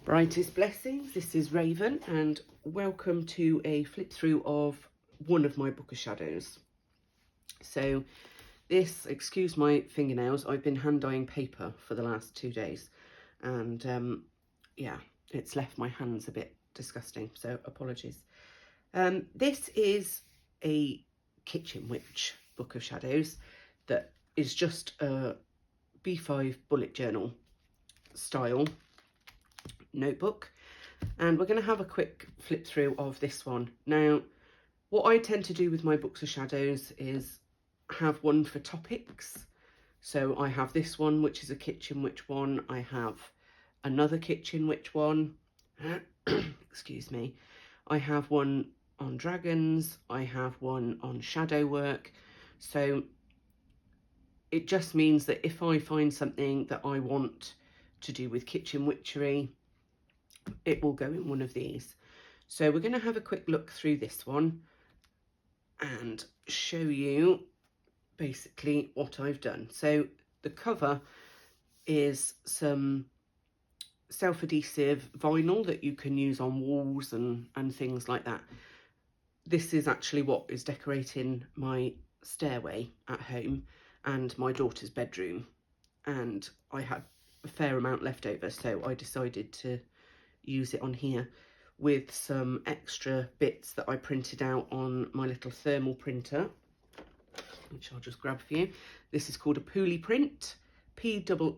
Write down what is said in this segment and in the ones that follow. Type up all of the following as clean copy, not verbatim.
Brightest Blessings, this is Raven and welcome to a flip through of one of my Book of Shadows. So this, excuse my fingernails, I've been hand dyeing paper for the last 2 days and yeah, it's left my hands a bit disgusting, so apologies. This is a Kitchen Witch Book of Shadows that is just a B5 bullet journal style notebook, and we're going to have a quick flip through of this one. Now, what I tend to do with my books of shadows is have one for topics. So I have this one, which is a kitchen witch one. I have another kitchen witch one. Excuse me. I have one on dragons. I have one on shadow work. So it just means that if I find something that I want to do with kitchen witchery, it will go in one of these. So we're going to have a quick look through this one and show you basically what I've done. So the cover is some self-adhesive vinyl that you can use on walls and things like that. This is actually what is decorating my stairway at home and my daughter's bedroom, and I had a fair amount left over, so I decided to use it on here with some extra bits that I printed out on my little thermal printer, which I'll just grab for you. This is called a Pooli Print, Pooli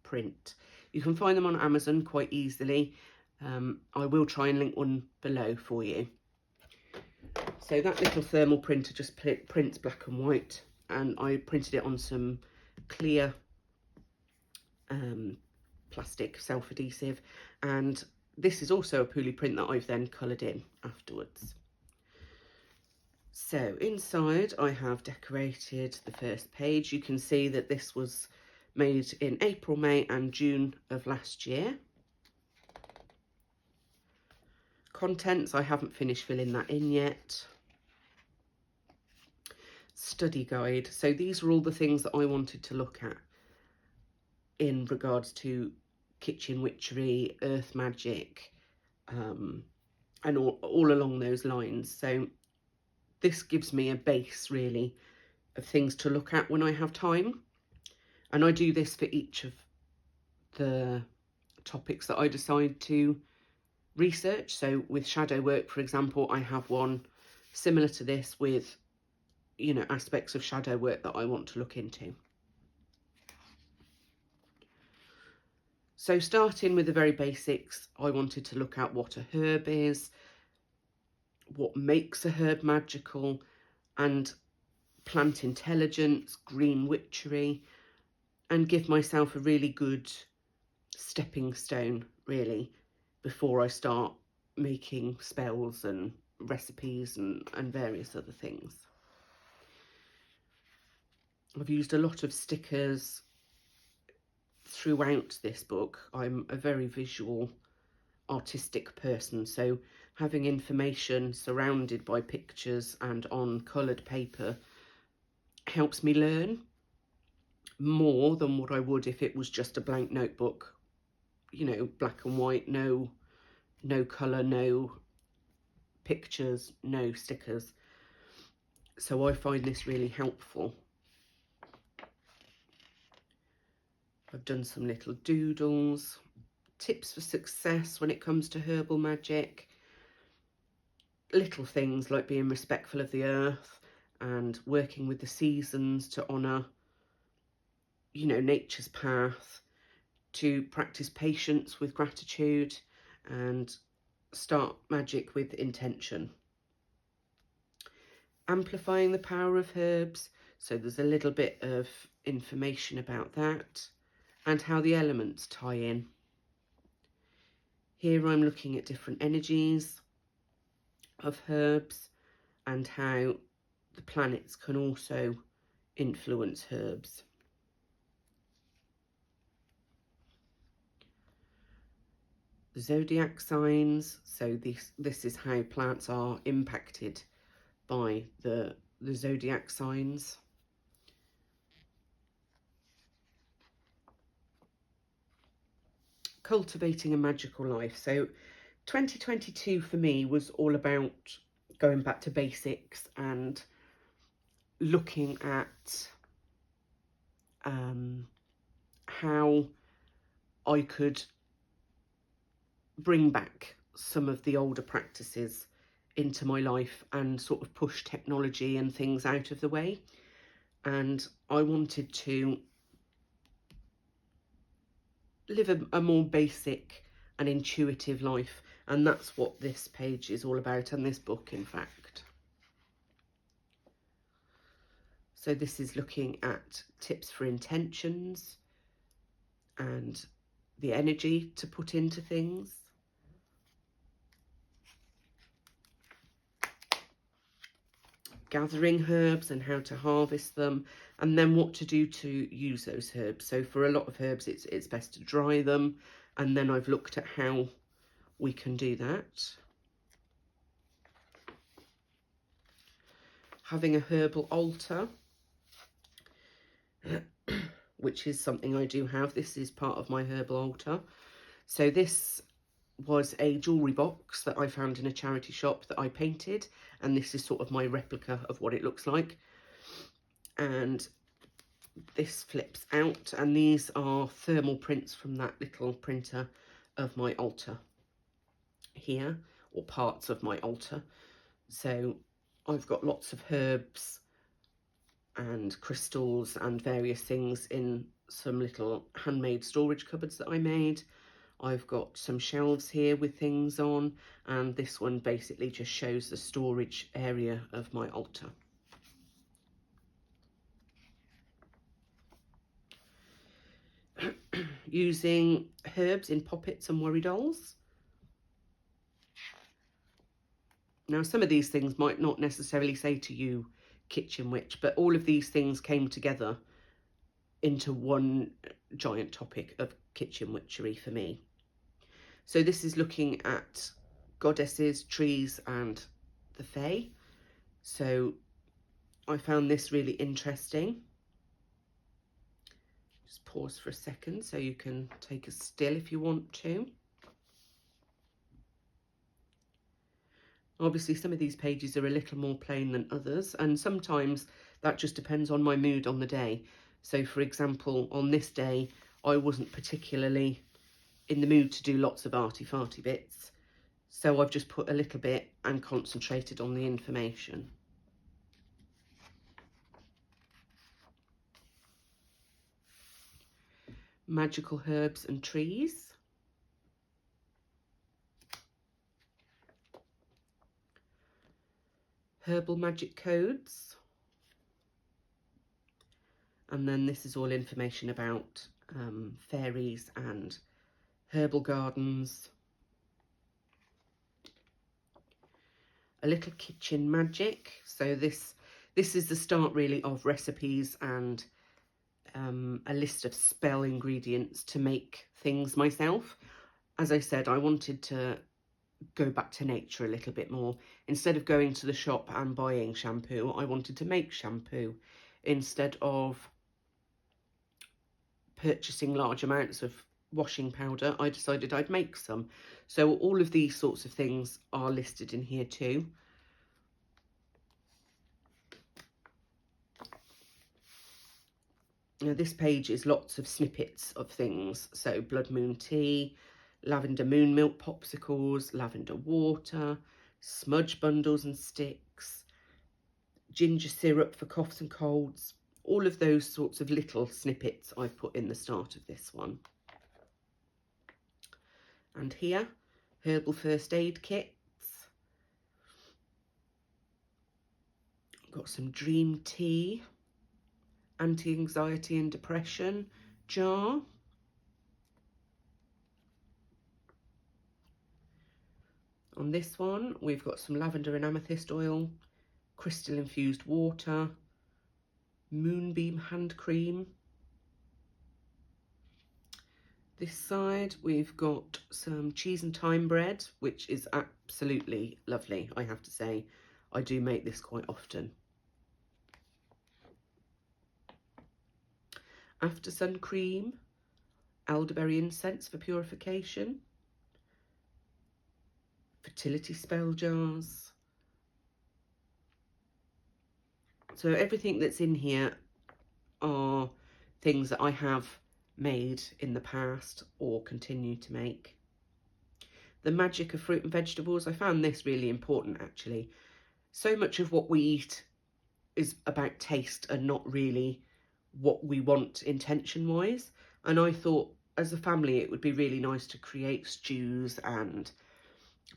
Print. You can find them on Amazon quite easily. I will try and link one below for you. So that little thermal printer just prints black and white, and I printed it on some clear plastic self-adhesive, and this is also a Pooli print that I've then coloured in afterwards. So inside I have decorated the first page. You can see that this was made in April, May and June of last year. Contents, I haven't finished filling that in yet. Study guide. So these are all the things that I wanted to look at in regards to kitchen witchery, earth magic, and all along those lines. So this gives me a base really of things to look at when I have time, and I do this for each of the topics that I decide to research. So with shadow work, for example, I have one similar to this with, you know, aspects of shadow work that I want to look into. So starting with the very basics, I wanted to look at what a herb is, what makes a herb magical, and plant intelligence, green witchery, and give myself a really good stepping stone, really, before I start making spells and recipes and various other things. I've used a lot of stickers throughout this book. I'm a very visual, artistic person, so having information surrounded by pictures and on coloured paper helps me learn more than what I would if it was just a blank notebook, you know, black and white, no colour, no pictures, no stickers. So I find this really helpful. I've done some little doodles, tips for success when it comes to herbal magic, little things like being respectful of the earth and working with the seasons to honour, you know, nature's path, to practice patience with gratitude and start magic with intention. Amplifying the power of herbs, so there's a little bit of information about that and how the elements tie in. Here I'm looking at different energies of herbs and how the planets can also influence herbs. The zodiac signs, so this is how plants are impacted by the zodiac signs. cultivating a magical life. So 2022 for me was all about going back to basics and looking at how I could bring back some of the older practices into my life and sort of push technology and things out of the way. And I wanted to live a more basic and intuitive life, and that's what this page is all about, and this book, in fact. So this is looking at tips for intentions and the energy to put into things. Gathering herbs and how to harvest them, and then what to do to use those herbs. So for a lot of herbs, it's best to dry them, and then I've looked at how we can do that. Having a herbal altar, which is something I do have. This is part of my herbal altar. So this was a jewellery box that I found in a charity shop that I painted, and this is sort of my replica of what it looks like. And this flips out, and these are thermal prints from that little printer of my altar here, or parts of my altar. So I've got lots of herbs and crystals and various things in some little handmade storage cupboards that I made. I've got some shelves here with things on, and this one basically just shows the storage area of my altar. Using herbs in poppets and worry dolls. Now, some of these things might not necessarily say to you kitchen witch, but all of these things came together into one giant topic of kitchen witchery for me. So this is looking at goddesses, trees, and the Fae. So I found this really interesting. Just pause for a second so you can take a still if you want to. Obviously, some of these pages are a little more plain than others, and sometimes that just depends on my mood on the day. So, for example, on this day, I wasn't particularly in the mood to do lots of arty-farty bits, so I've just put a little bit and concentrated on the information. Magical herbs and trees. Herbal magic codes. And then this is all information about fairies and herbal gardens. A little kitchen magic. So this is the start really of recipes and a list of spell ingredients to make things myself. As I said, I wanted to go back to nature a little bit more. Instead of going to the shop and buying shampoo, I wanted to make shampoo. Instead of purchasing large amounts of washing powder, I decided I'd make some. So all of these sorts of things are listed in here too. Now this page is lots of snippets of things. So blood moon tea, lavender moon milk popsicles, lavender water, smudge bundles and sticks, ginger syrup for coughs and colds. All of those sorts of little snippets I've put in the start of this one. And here, herbal first aid kits. Got some dream tea, anti-anxiety and depression jar. On this one, we've got some lavender and amethyst oil, crystal infused water, moonbeam hand cream. This side, we've got some cheese and thyme bread, which is absolutely lovely, I have to say. I do make this quite often. After sun cream elderberry incense for purification, fertility spell jars. So everything that's in here are things that I have made in the past or continue to make. The magic of fruit and vegetables, I found this really important actually. So much of what we eat is about taste and not really what we want intention wise. And I thought as a family it would be really nice to create stews and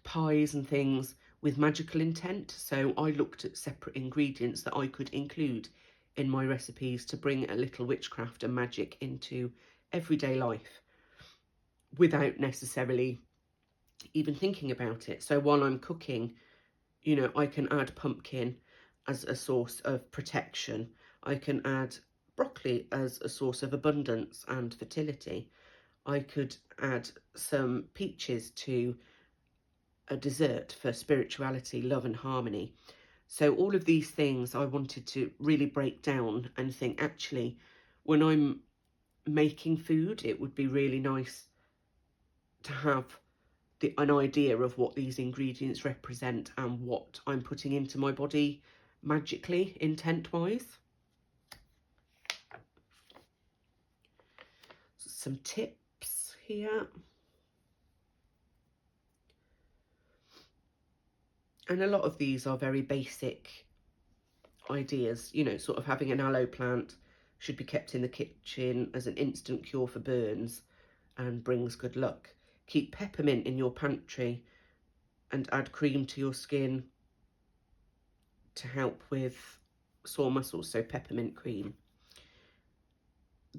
pies and things with magical intent. So I looked at separate ingredients that I could include in my recipes to bring a little witchcraft and magic into everyday life without necessarily even thinking about it. So while I'm cooking, you know, I can add pumpkin as a source of protection. I can add broccoli as a source of abundance and fertility. I could add some peaches to a dessert for spirituality, love and harmony. So all of these things I wanted to really break down and think, actually, when I'm making food, it would be really nice to have an idea of what these ingredients represent and what I'm putting into my body magically, intent-wise. Some tips here. And a lot of these are very basic ideas, you know, sort of having an aloe plant should be kept in the kitchen as an instant cure for burns and brings good luck. Keep peppermint in your pantry and add cream to your skin to help with sore muscles, so peppermint cream.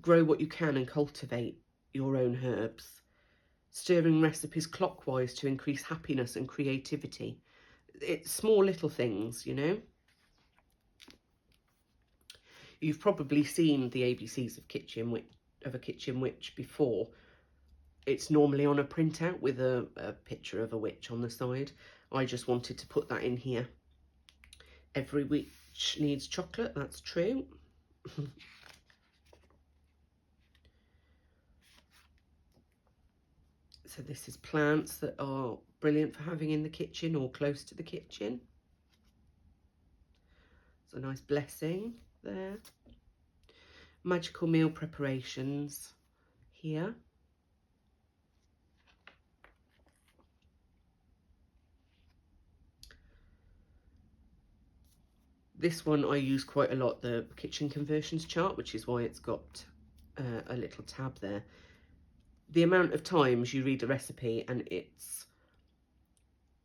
Grow what you can and cultivate your own herbs. Stirring recipes clockwise to increase happiness and creativity. It's small little things, you know. You've probably seen the ABCs of a kitchen witch before. It's normally on a printout with a picture of a witch on the side. I just wanted to put that in here. Every witch needs chocolate, that's true. So this is plants that are brilliant for having in the kitchen or close to the kitchen. It's a nice blessing there. Magical meal preparations here. This one I use quite a lot, the kitchen conversions chart, which is why it's got a little tab there. The amount of times you read a recipe and it's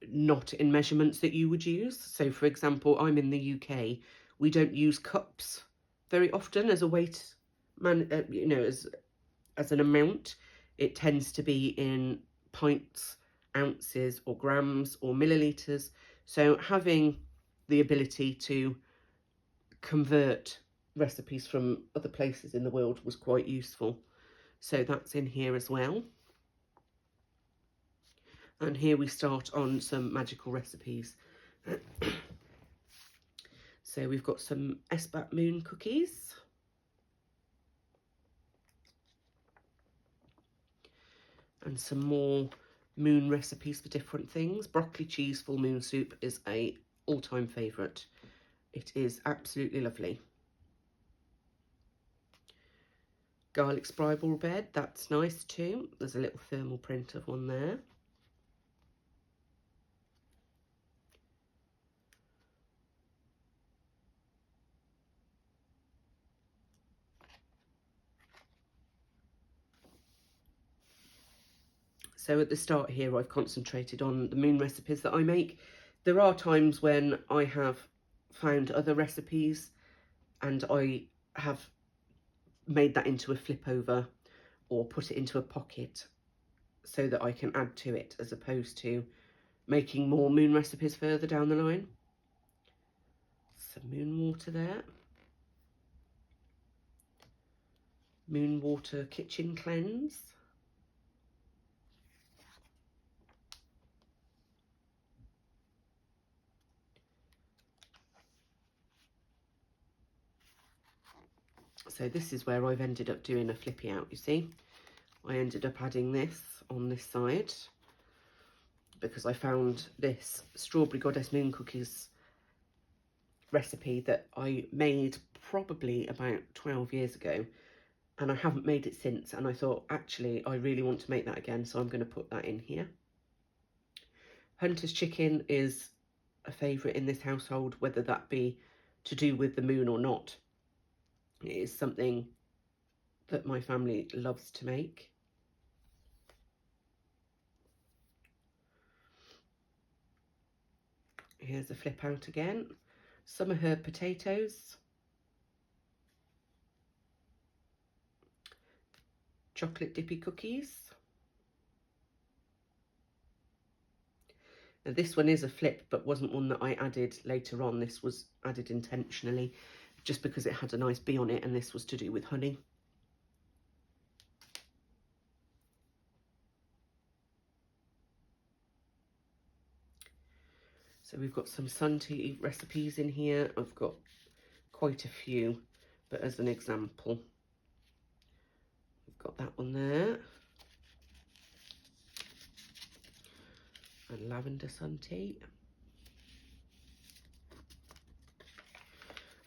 not in measurements that you would use. So for example, I'm in the UK, we don't use cups very often as a weight, you know, as an amount. It tends to be in pints, ounces or grams or milliliters. So having the ability to convert recipes from other places in the world was quite useful. So that's in here as well. And here we start on some magical recipes. So we've got some Sabbat moon cookies. And some more moon recipes for different things. Broccoli cheese full moon soup is a all-time favourite. It is absolutely lovely. Garlic spiral bed, that's nice too. There's a little thermal print of one there. So at the start here, I've concentrated on the moon recipes that I make. There are times when I have found other recipes and I have made that into a flip over or put it into a pocket so that I can add to it, as opposed to making more moon recipes further down the line. Some moon water there. Moon water kitchen cleanse. So this is where I've ended up doing a flippy out, you see. I ended up adding this on this side because I found this Strawberry Goddess Moon Cookies recipe that I made probably about 12 years ago, and I haven't made it since, and I thought actually I really want to make that again, so I'm going to put that in here. Hunter's chicken is a favourite in this household, whether that be to do with the moon or not. It is something that my family loves to make. Here's a flip out again. Summer herb potatoes, chocolate dippy cookies. Now this one is a flip, but wasn't one that I added later on. This was added intentionally just because it had a nice bee on it, and this was to do with honey. So we've got some sun tea recipes in here. I've got quite a few, but as an example, we've got that one there. And lavender sun tea.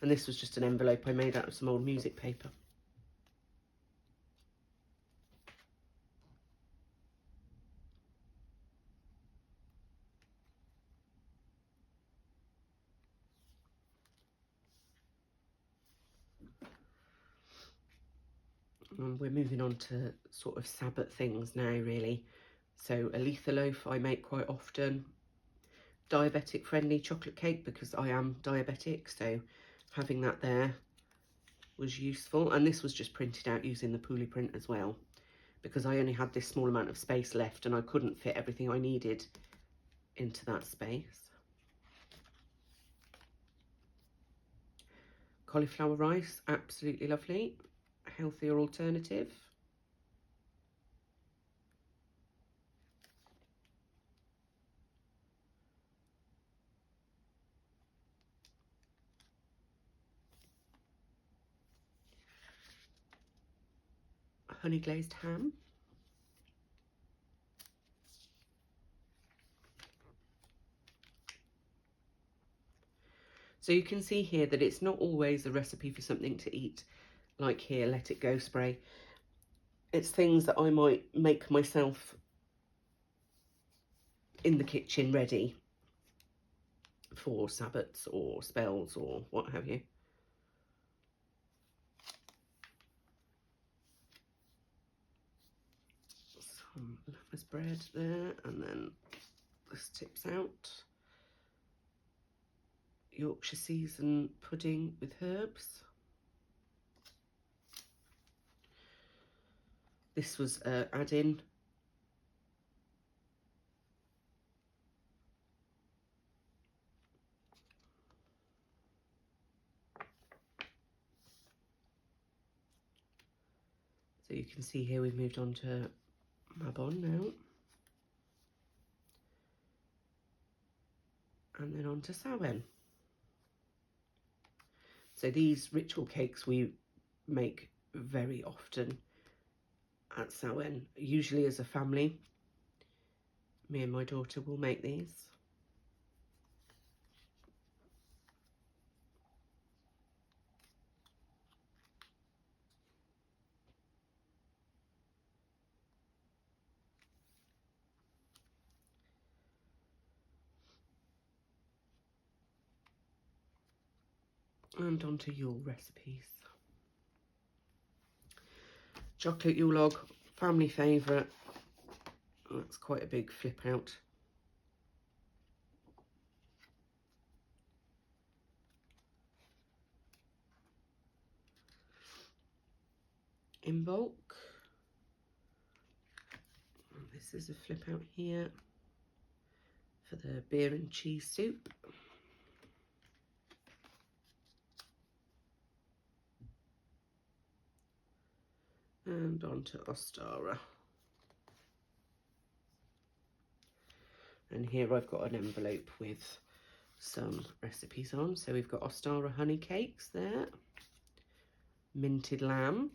And this was just an envelope I made out of some old music paper. And we're moving on to sort of Sabbat things now, really. So a letha loaf I make quite often. Diabetic friendly chocolate cake because I am diabetic, so having that there was useful. And this was just printed out using the Pooli Print as well, because I only had this small amount of space left and I couldn't fit everything I needed into that space. Cauliflower rice, absolutely lovely. A healthier alternative. Honey glazed ham. So you can see here that it's not always a recipe for something to eat, like here, Let It Go spray. It's things that I might make myself in the kitchen ready for Sabbats or spells or what have you. Some lammas bread there, and then this tips out. Yorkshire season pudding with herbs. This was add-in. So you can see here we've moved on to Mabon now. And then on to Samhain. So these ritual cakes we make very often at Samhain, usually as a family. Me and my daughter will make these. And on to Yule recipes. Chocolate Yule log, family favourite. That's quite a big flip out. In bulk. This is a flip out here for the beer and cheese soup. And on to Ostara. And here I've got an envelope with some recipes on. So we've got Ostara honey cakes there, minted lamb,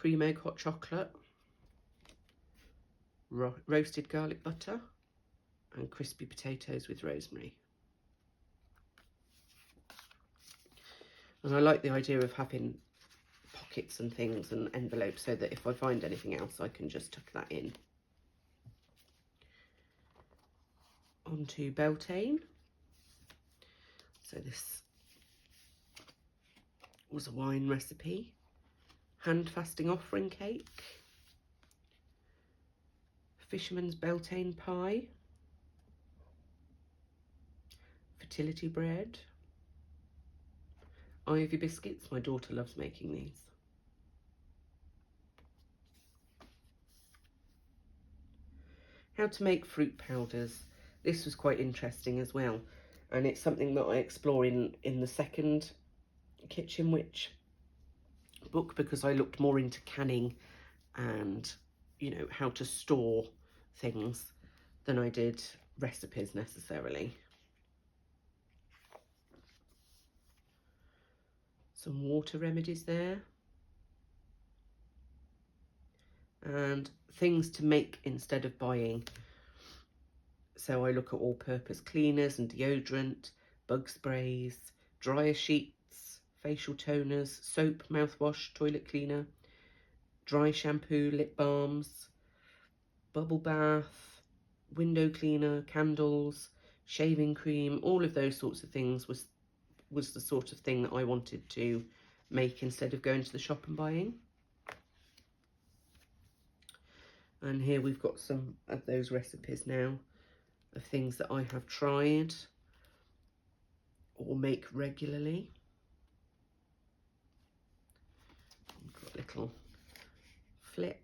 cream egg hot chocolate, roasted garlic butter, and crispy potatoes with rosemary. And I like the idea of having pockets and things and envelopes so that if I find anything else I can just tuck that in. On to Beltane. So this was a wine recipe. Hand fasting offering cake. Fisherman's Beltane pie. Fertility bread. Ivy biscuits. My daughter loves making these. How to make fruit powders. This was quite interesting as well, and it's something that I explore in the second Kitchen Witch book, because I looked more into canning and, you know, how to store things than I did recipes necessarily. Some water remedies there. And things to make instead of buying. So I look at all-purpose cleaners and deodorant, bug sprays, dryer sheets, facial toners, soap, mouthwash, toilet cleaner, dry shampoo, lip balms, bubble bath, window cleaner, candles, shaving cream. All of those sorts of things was the sort of thing that I wanted to make instead of going to the shop and buying. And here we've got some of those recipes now of things that I have tried or make regularly. We've got little flips.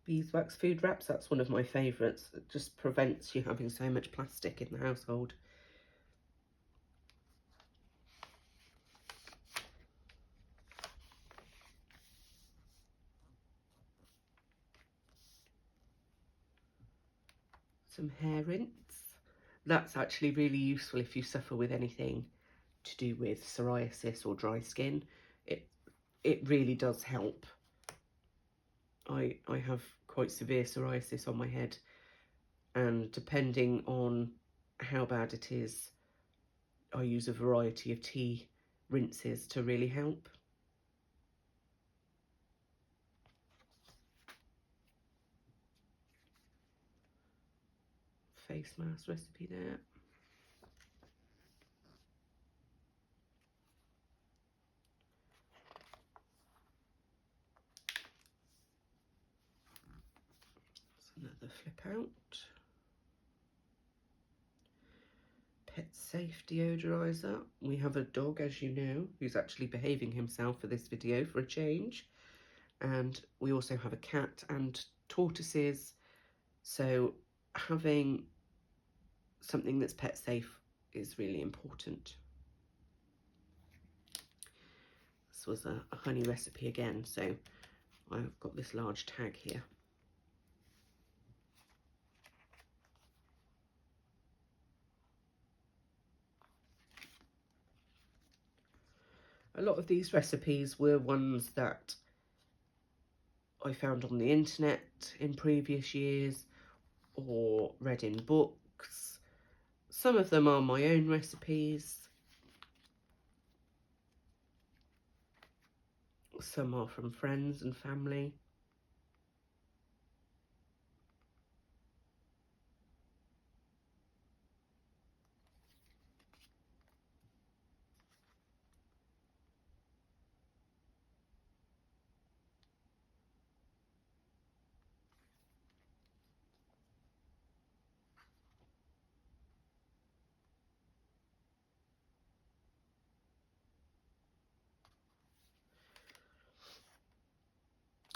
Beeswax food wraps, that's one of my favourites. It just prevents you having so much plastic in the household. Some hair rinse. That's actually really useful if you suffer with anything to do with psoriasis or dry skin. It really does help. I have quite severe psoriasis on my head, and depending on how bad it is, I use a variety of tea rinses to really help. Face mask recipe there. Another flip out. Pet safe deodorizer. We have a dog, as you know, who's actually behaving himself for this video for a change. And we also have a cat and tortoises. So having something that's pet safe is really important. This was a honey recipe again, so I've got this large tag here. A lot of these recipes were ones that I found on the internet in previous years or read in books. Some of them are my own recipes. Some are from friends and family.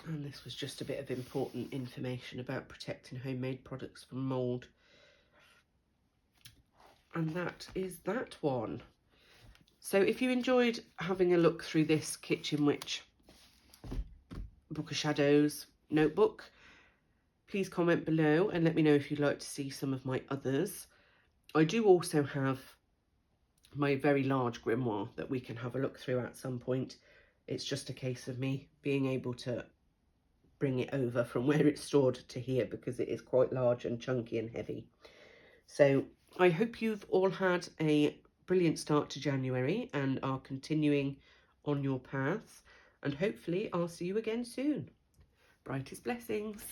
And this was just a bit of important information about protecting homemade products from mould. And that is that one. So if you enjoyed having a look through this Kitchen Witch Book of Shadows notebook, please comment below and let me know if you'd like to see some of my others. I do also have my very large grimoire that we can have a look through at some point. It's just a case of me being able to bring it over from where it's stored to here, because it is quite large and chunky and heavy. So I hope you've all had a brilliant start to January and are continuing on your paths, and hopefully I'll see you again soon. Brightest blessings.